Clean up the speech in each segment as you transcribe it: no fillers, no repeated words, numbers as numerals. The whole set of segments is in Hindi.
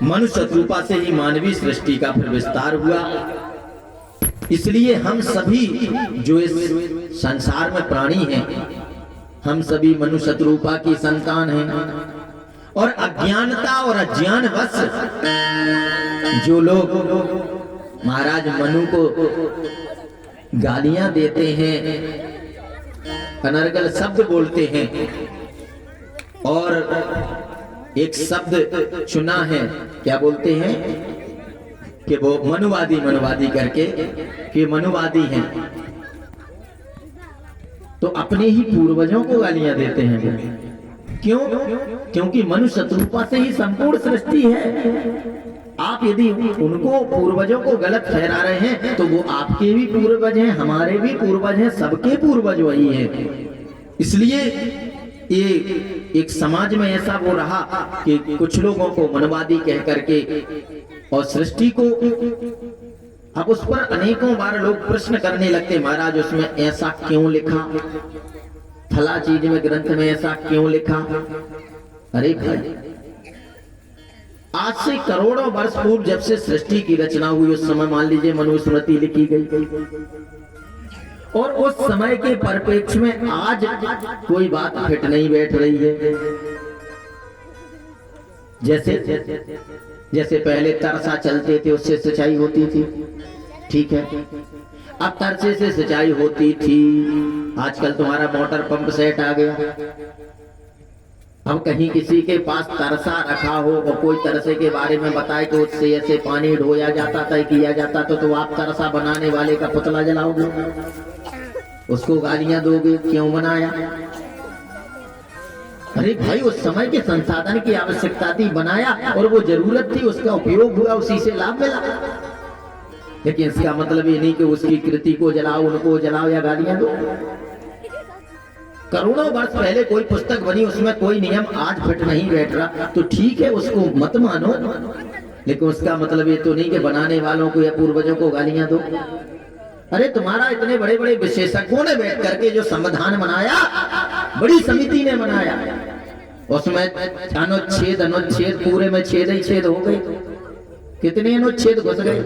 मनुष्य रूपा से ही मानवीय सृष्टि का फिर विस्तार हुआ। इसलिए हम सभी जो इस संसार में प्राणी हैं, हम सभी मनुष्य रूपा की संतान हैं। और अज्ञानता और अज्ञानवश जो लोग महाराज मनु को गालियां देते हैं, अनर्गल शब्द बोलते हैं, और एक शब्द चुना है, क्या बोलते हैं कि वो मनुवादी मनुवादी करके कि मनुवादी हैं, तो अपने ही पूर्वजों को गालियां देते हैं। क्यों? क्योंकि मनुष्य रूपा से ही संपूर्ण सृष्टि है। आप यदि उनको पूर्वजों को गलत ठहरा रहे हैं तो वो आपके भी पूर्वज हैं, हमारे भी पूर्वज हैं, सबके पूर्वज वही हैं। इसलिए ये एक समाज में ऐसा वो रहा कि कुछ लोगों को मनवादी कह करके और सृष्टि को, अब उस पर अनेकों बार लोग प्रश्न करने लगते, महाराज उसमें ऐसा क्यों लिखा, फला चीज में ग्रंथ में ऐसा क्यों लिखा। अरे भाई, आज से करोड़ों वर्ष पूर्व जब से सृष्टि की रचना हुई उस समय मान लीजिए मनुस्मृति लिखी गई, और उस समय के परिप्रेक्ष्य में आज कोई बात फिट नहीं बैठ रही है। जैसे पहले तरसा चलते थे उससे सिंचाई होती थी, ठीक है, अब तरसे से सिंचाई होती थी। आजकल तुम्हारा मोटर पंप सेट आ गया। अब कहीं किसी के पास तरसा रखा हो और कोई तरसे के बारे में बताए तो उससे ऐसे पानी ढोया जाता था, किया जाता तो आप तरसा बनाने वाले का पुतला जलाओगे, उसको गालियां दोगे, क्यों बनाया। अरे भाई, उस समय के संसाधन की आवश्यकता थी, बनाया, और वो जरूरत थी, उसका उपयोग हुआ, उसी से लाभ मिला। लेकिन इसका मतलब ये नहीं कि उसकी कृति को जलाओ, उनको जलाओ या गालियां दो। करोड़ों वर्ष पहले कोई पुस्तक बनी, उसमें कोई नियम आज फिट नहीं बैठ रहा तो ठीक है, उसको मत मानो, लेकिन उसका मतलब ये तो नहीं कि बनाने वालों को या पूर्वजों को गालियां दो। अरे तुम्हारा इतने बड़े बड़े विशेषज्ञों ने बैठ करके जो संविधान बनाया, बड़ी समिति ने बनाया, उसमें अनुच्छेद अनुच्छेद पूरे में छेद ही छेद हो गए, कितने अनुच्छेद घुस गए,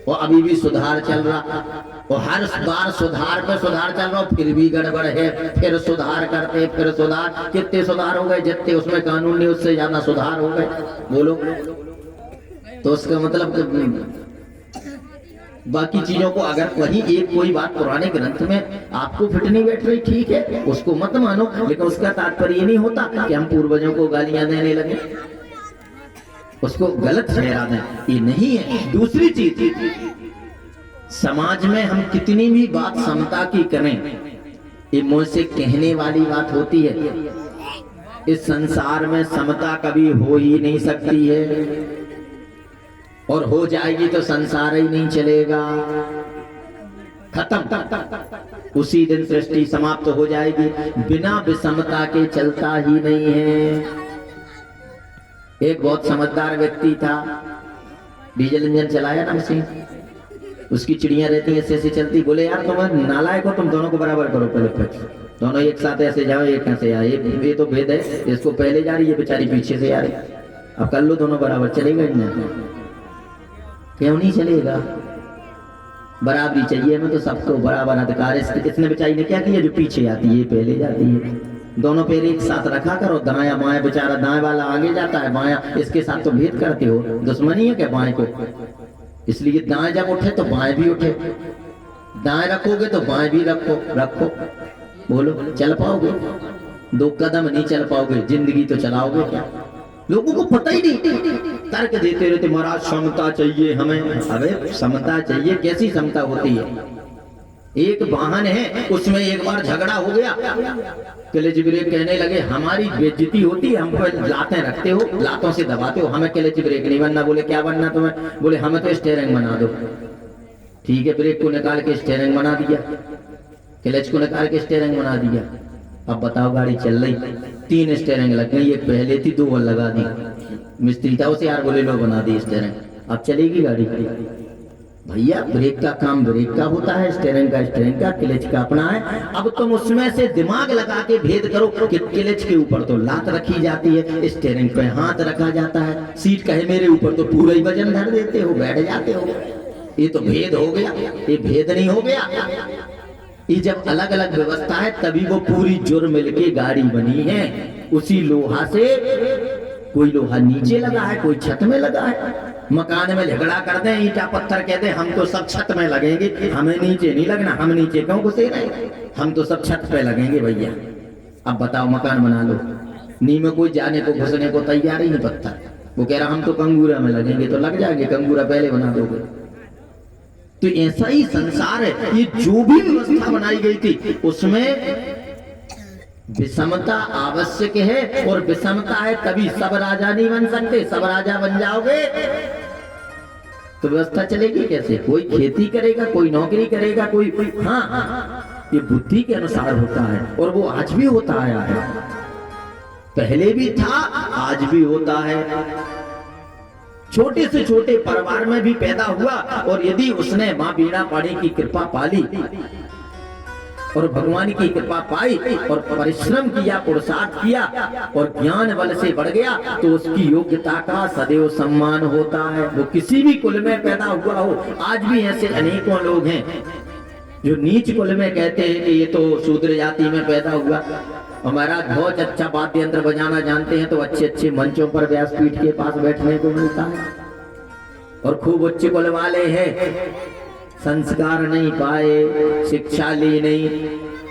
और अभी भी सुधार चल रहा, और हर बार सुधार पे सुधार चल रहा, फिर भी गड़बड़ है, फिर सुधार करते, फिर सुधार, कितने सुधार हो गए, जितने उसमें कानून नहीं उससे ज्यादा सुधार हो गए। बोलो, तो उसका मतलब बाकी चीजों को अगर वही एक कोई बात पुराने ग्रंथ में आपको फिट नहीं बैठ रही, ठीक है, उसको मत मानो, लेकिन उसका तात्पर्य ये नहीं होता कि हम पूर्वजों को गालियां देने लगे, उसको गलत ठहरा दें, ये नहीं है। दूसरी चीज, समाज में हम कितनी भी बात समता की करें, ये मुंह से कहने वाली बात होती है। इस संसार में समता कभी हो ही नहीं सकती है, और हो जाएगी तो संसार ही नहीं चलेगा, खत्म, उसी दिन सृष्टि समाप्त हो जाएगी। बिना विषमता के चलता ही नहीं है। एक बहुत समझदार व्यक्ति था, डीजल इंजन चलाया ना मशीन, उसकी चिड़ियां रहती ऐसे ऐसे चलती, बोले यार तुम नालायक हो, तुम दोनों को बराबर करो, पहले दोनों एक साथ ऐसे जाओ, एक कैसे आए, ये तो भेद है, इसको पहले जा रही है बेचारी पीछे से आ रही, अब कर लो दोनों बराबर, चलेगा इंजन? क्यों नहीं चलेगा? बराबरी चाहिए, हमें तो सबको बराबर अधिकार। इसने बेचारी ने क्या किया, जो पीछे आती है पहले जाती है, दोनों पैर एक साथ रखा करो, दाया बाएं, बेचारा दाएं वाला आगे जाता है, बाया इसके साथ तो भेद करते हो, दुश्मनी है क्या बाएं को? इसलिए दाएं जब उठे तो बाएं भी उठे, दाएं रखोगे तो बाएं भी रखो। बोलो, चल पाओगे? 2 कदम नहीं चल पाओगे, जिंदगी तो चलाओगे क्या? लोगों को पता ही नहीं, तर्क देते रहते, महाराज समता चाहिए हमें। अबे समता चाहिए, कैसी समता होती है? एक वाहन है, उसमें एक बार झगड़ा हो गया, क्लच ब्रेक कहने लगे हमारी बेइज्जती होती है, हमको लातें रखते हो, लातों से दबाते हो, हमें क्लच ब्रेक नहीं बनना। बोले क्या बनना तुम्हें? बोले हमें तो स्टीयरिंग बना दो। ठीक है, ब्रेक को निकाल के स्टीयरिंग बना दिया, क्लच को निकाल के स्टीयरिंग बना दिया। अब बताओ, गाड़ी चल रही, 3 स्टीयरिंग लग गई, एक पहले थी 2 और लगा दी। मिस्त्री था, उसे यार बोले लो बना दी स्टीयरिंग, अब चलेगी गाड़ी? भैया ब्रेक का काम ब्रेक का होता है, स्टीयरिंग का, क्लच का अपना है। अब तुम उसमें से दिमाग लगा के भेद करो कि क्लच के ऊपर तो लात रखी जाती है, स्टीयरिंग पे हाथ रखा जाता है, सीट कहे मेरे ऊपर तो पूरा ही वजन धर देते हो, बैठ जाते हो। ये तो भेद हो गया, ये भेद नहीं हो गया। ये जब अलग अलग व्यवस्था है तभी वो पूरी जुड़ मिलके गाड़ी बनी है। उसी लोहा से कोई लोहा नीचे लगा है, कोई छत में लगा है। मकान में झगड़ा कर दे, ईटा पत्थर कहते हम तो सब छत में लगेंगे, हमें नीचे नहीं लगना, हम नीचे क्यों घुसे रहे, हम तो सब छत पे लगेंगे भैया। अब बताओ मकान बना लो, नी में कोई जाने को घुसने को तैयार ही नहीं पत्थर, वो कह रहा हम तो कंगूरा में लगेंगे, तो लग जाएंगे, कंगूरा पहले बना दोगे। तो ऐसा ही संसार है। ये जो भी व्यवस्था बनाई गई थी उसमें विषमता आवश्यक है, और विषमता है तभी सब राजा नहीं बन सकते। सब राजा बन जाओगे तो व्यवस्था चलेगी कैसे? कोई खेती करेगा, कोई नौकरी करेगा, कोई हाँ, ये बुद्धि के अनुसार होता है, और वो आज भी होता आया है, पहले भी था, आज भी होता है। छोटे से छोटे परिवार में भी पैदा हुआ, और यदि उसने माँ बीणा पाणी की कृपा पाली और भगवान की कृपा पाई और परिश्रम किया, पुरुषार्थ किया और ज्ञान बल से बढ़ गया, तो उसकी योग्यता का सदैव सम्मान होता है। वो किसी भी कुल में पैदा हुआ हो। आज भी ऐसे अनेकों लोग हैं जो नीच कुल में कहते हैं कि ये तो शूद्र जाति में पैदा हुआ, हमारा बहुत अच्छा वाद्य यंत्र बजाना जानते हैं, तो अच्छे अच्छे मंचों पर व्यासपीठ के पास बैठने को मिलता है, और खूब उच्च कुल वाले हैं, संस्कार नहीं पाए, शिक्षा ली नहीं,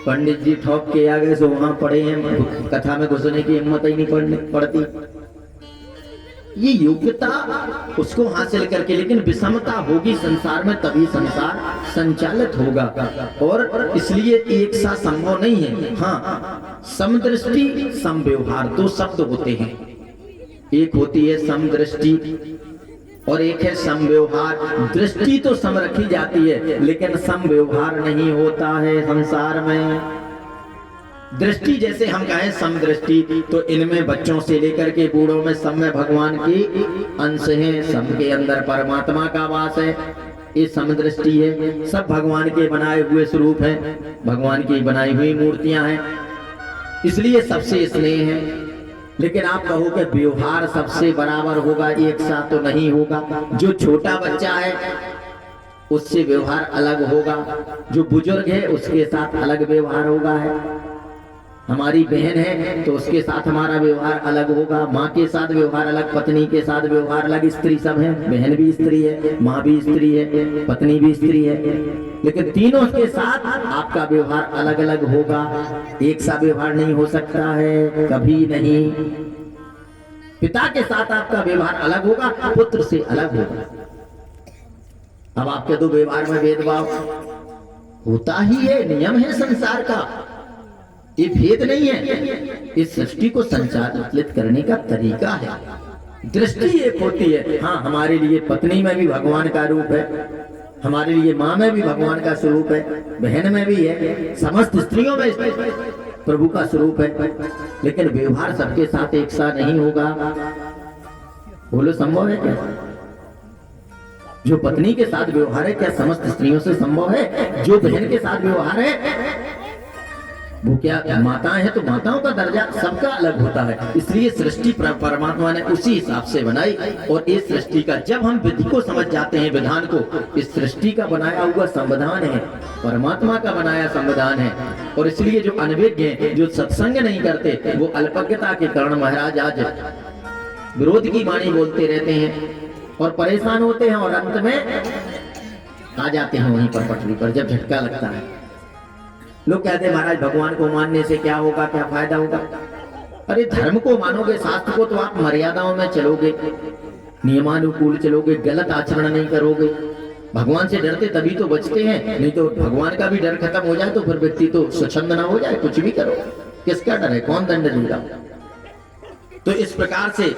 पंडित जी ठोक के आगे से वहां पड़े हैं, कथा में घुसने की हिम्मत ही नहीं पड़ती। ये योग्यता उसको हासिल करके, लेकिन विषमता होगी संसार में तभी संसार संचालित होगा, और इसलिए एक साथ संभव नहीं है। हाँ, समदृष्टि समव्यवहार दो शब्द होते हैं, एक होती है समदृष्टि और एक है समव्यवहार। दृष्टि तो सम रखी जाती है, लेकिन समव्यवहार नहीं होता है संसार में। दृष्टि जैसे हम कहें समदृष्टि, तो इनमें बच्चों से लेकर के बूढ़ों में सब में भगवान के अंश हैं, सबके अंदर परमात्मा का वास है, ये समदृष्टि है। सब भगवान के बनाए हुए स्वरूप हैं, भगवान की बनाई हुई मूर्तियां हैं, इसलिए सबसे स्नेह है। लेकिन आप कहो कि व्यवहार सबसे बराबर होगा, एक साथ तो नहीं होगा। जो छोटा बच्चा है उससे व्यवहार अलग होगा, जो बुजुर्ग है उसके साथ अलग व्यवहार होगा है। हमारी बहन है तो उसके साथ हमारा व्यवहार अलग होगा, माँ के साथ व्यवहार अलग, पत्नी के साथ व्यवहार अलग। स्त्री सब है, बहन भी स्त्री है, माँ भी स्त्री है, पत्नी भी स्त्री है, लेकिन तीनों के साथ आपका व्यवहार अलग अलग होगा, एक सा व्यवहार नहीं हो सकता है, कभी नहीं। पिता के साथ आपका व्यवहार अलग होगा, पुत्र से अलग होगा। अब आपके दो व्यवहार में भेदभाव होता ही है, नियम है संसार का, ये भेद नहीं है। इस सृष्टि को संचालित करने का तरीका है। दृष्टि एक होती है, हाँ, हमारे लिए पत्नी में भी भगवान का रूप है, हमारे लिए माँ में भी भगवान का स्वरूप है, बहन में भी है, समस्त स्त्रियों में प्रभु का स्वरूप है, लेकिन व्यवहार सबके साथ एक सा नहीं होगा। बोलो संभव है क्या? जो पत्नी के साथ व्यवहार है क्या समस्त स्त्रियों से संभव है? जो बहन के साथ व्यवहार है वो क्या माताएं हैं, तो माताओं का दर्जा सबका अलग होता है। इसलिए सृष्टि परमात्मा ने उसी हिसाब से बनाई, और इस सृष्टि का जब हम विधि को समझ जाते हैं, विधान को, इस सृष्टि का बनाया हुआ संविधान है, परमात्मा का बनाया संविधान है। और इसलिए जो अनभिज्ञ हैं, जो सत्संग नहीं करते, वो अल्पज्ञता के कारण महाराज आज विरोध की वाणी बोलते रहते हैं और परेशान होते हैं, और अंत में आ जाते हैं वहीं पर पटरी पर जब झटका लगता है। लोग कहते हैं महाराज भगवान को मानने से क्या होगा, क्या फायदा होगा? अरे धर्म को मानोगे, शास्त्र को, तो आप मर्यादाओं में चलोगे, नियमानुकूल चलोगे, गलत आचरण नहीं करोगे। भगवान से डरते तभी तो बचते हैं, नहीं तो भगवान का भी डर खत्म हो जाए तो फिर व्यक्ति तो स्वच्छंद ना हो जाए, कुछ भी करो, किसका डर है, कौन दंड देगा? तो इस प्रकार से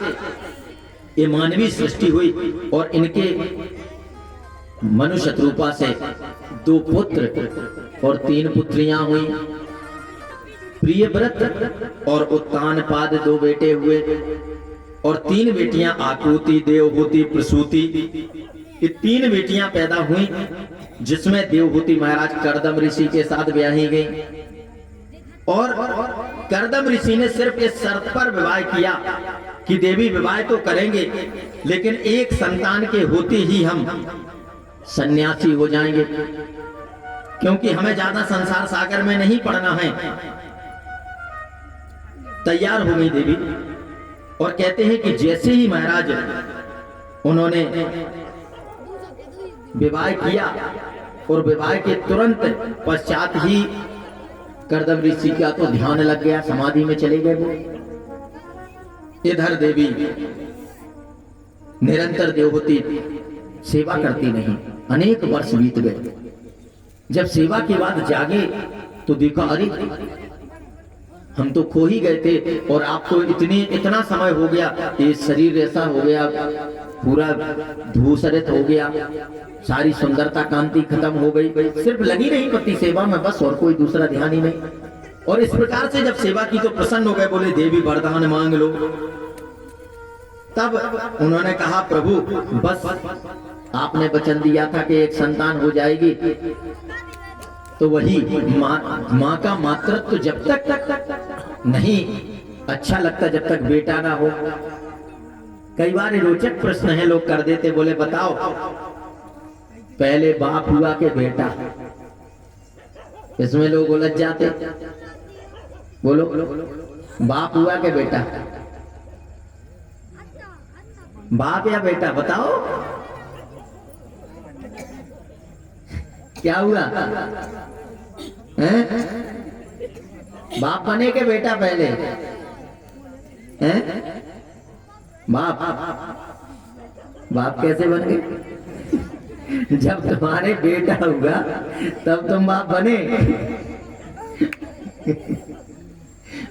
ये मानवीय सृष्टि हुई, और इनके मनुष्य रूपा से 2 पुत्र और 3 पुत्रियां हुई। प्रियव्रत और उत्तानपाद 2 बेटे हुए, और 3 बेटियां आकृति, देवहूति, प्रसूति। ये 3 बेटियां पैदा हुई, जिसमें देवहूति महाराज करदम ऋषि के साथ ब्याही गई। और करदम ऋषि ने सिर्फ इस शर्त पर विवाह किया कि देवी विवाह तो करेंगे, लेकिन एक संतान के होते ही हम सन्यासी हो जाएंगे, क्योंकि हमें ज्यादा संसार सागर में नहीं पड़ना है। तैयार हो गई देवी, और कहते हैं कि जैसे ही महाराज उन्होंने विवाह किया, और विवाह के तुरंत पश्चात ही करदम ऋषि का तो ध्यान लग गया, समाधि में चले गए वो। इधर देवी निरंतर देवहूति सेवा करती नहीं, अनेक वर्ष बीत गए। जब सेवा के बाद जागे तो देखा, अरे हम तो खो ही गए थे, और आप तो इतना समय हो गया, ये शरीर ऐसा हो गया, पूरा धूसरित हो गया, सारी सुंदरता कांति खत्म हो गई, सिर्फ लगी नहीं पति सेवा में बस, और कोई दूसरा ध्यान ही नहीं। और इस प्रकार से जब सेवा की तो प्रसन्न हो गए, बोले देवी वरदान मांग लो। तब उन्होंने कहा, प्रभु बस आपने वचन दिया था कि एक संतान हो जाएगी, तो वही माँ का मातृत्व जब तक नहीं अच्छा लगता, जब तक बेटा ना हो। कई बार रोचक प्रश्न है लोग कर देते, बोले बताओ पहले बाप हुआ के बेटा, इसमें लोग उलझ जाते। बोलो बाप हुआ के बेटा, बाप या बेटा बताओ क्या हुआ हैं? बाप बने के बेटा पहले हैं? बाप कैसे बन गए? जब तुम्हारे बेटा हुआ तब तुम बाप बने।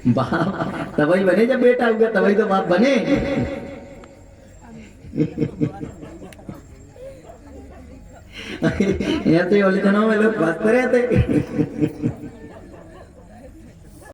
बाप तभी बने जब बेटा हुआ, तभी तो बाप बने। ऐसे उलझनों में लोग फंसते रहते।